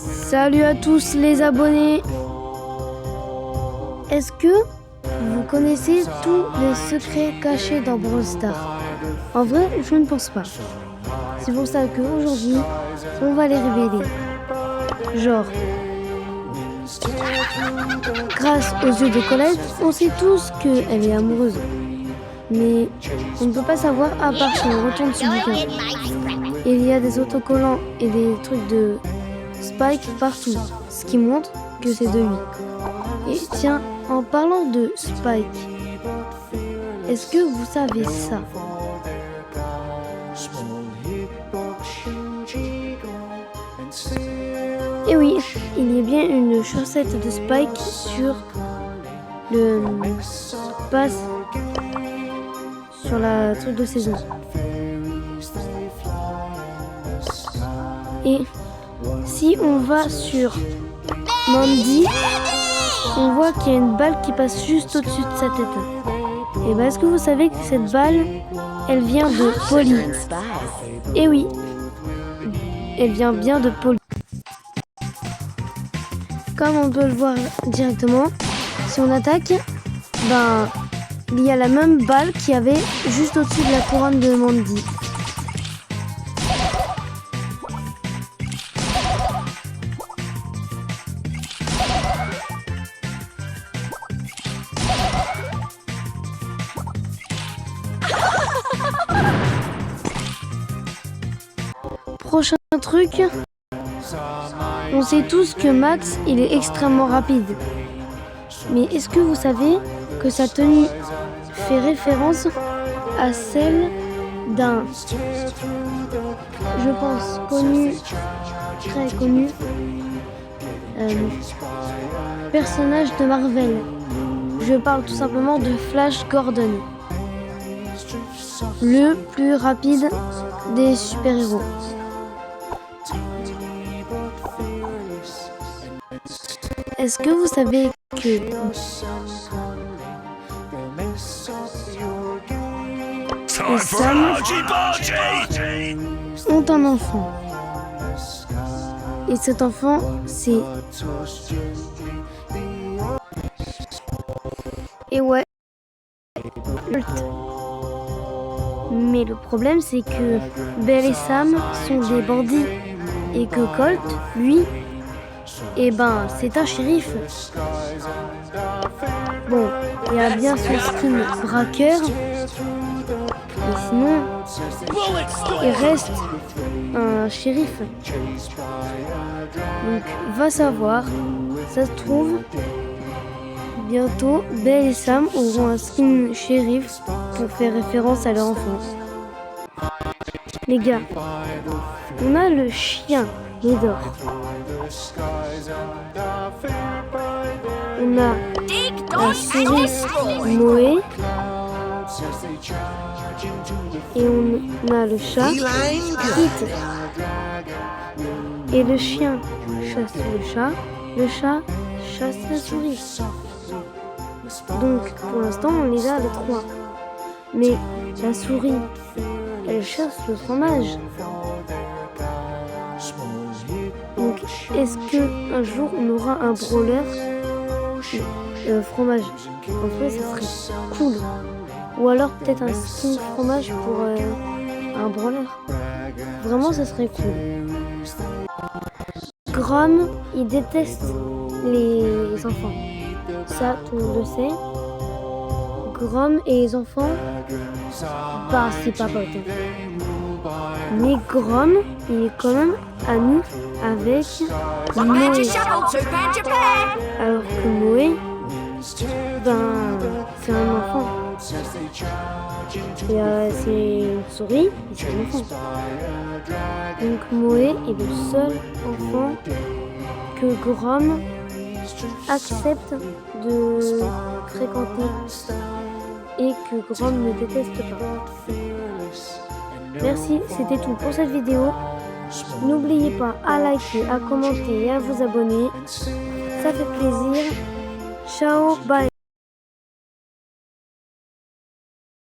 Salut à tous les abonnés. Est-ce que vous connaissez tous les secrets cachés dans Brawl Stars? En vrai, je ne pense pas. C'est pour ça qu'aujourd'hui, on va les révéler. Genre, grâce aux yeux de Colette, on sait tous qu'elle est amoureuse. Mais on ne peut pas savoir à part si on retourne sur le bouquin. Il y a des autocollants et des trucs de Spike partout, ce qui montre que c'est de lui. Et tiens, en parlant de Spike, est-ce que vous savez ça? Et oui, il y a bien une chaussette de Spike sur le pass sur la truc de saison. Et si on va sur Mandy, on voit qu'il y a une balle qui passe juste au-dessus de sa tête. Et est-ce que vous savez que cette balle, elle vient de Polly? Et oui, elle vient bien de Polly. Comme on peut le voir directement, si on attaque, il y a la même balle qu'il y avait juste au-dessus de la couronne de Mandy. Prochain truc, on sait tous que Max, il est extrêmement rapide. Mais est-ce que vous savez que sa tenue fait référence à celle d'un, je pense, très connu, personnage de Marvel. Je parle tout simplement de Flash Gordon, le plus rapide des super-héros. Est-ce que vous savez que Sam ont un enfant? Et cet enfant, c'est... Et ouais, Colt. Mais le problème, c'est que Belle et Sam sont des bandits. Et que Colt, lui, c'est un shérif. Bon, il y a bien son skin braqueur, mais sinon, il reste un shérif. Donc, va savoir, ça se trouve, bientôt, Belle et Sam auront un skin shérif pour faire référence à leur enfance. Les gars, on a le chien Médor. On a la souris Moé. Et on a le chat Kit. Et le chien chasse le chat chasse la souris. Donc pour l'instant on les a les trois. Mais la souris, elle chasse le fromage. Donc, est-ce qu'un jour on aura un brawler fromage? En fait, ça serait cool. Ou alors peut-être un skin fromage pour un brawler. Vraiment, ça serait cool. Grom, il déteste les enfants. Ça, tout le monde le sait. Grom et les enfants, c'est pas pote. Mais Grom, il est quand même ami avec Moé. Alors que Moé, c'est un enfant. C'est une souris et c'est un enfant. Donc Moé est le seul enfant que Grom accepte de fréquenter et que Grom ne déteste pas. Merci, c'était tout pour cette vidéo. N'oubliez pas à liker, à commenter et à vous abonner. Ça fait plaisir. Ciao, bye.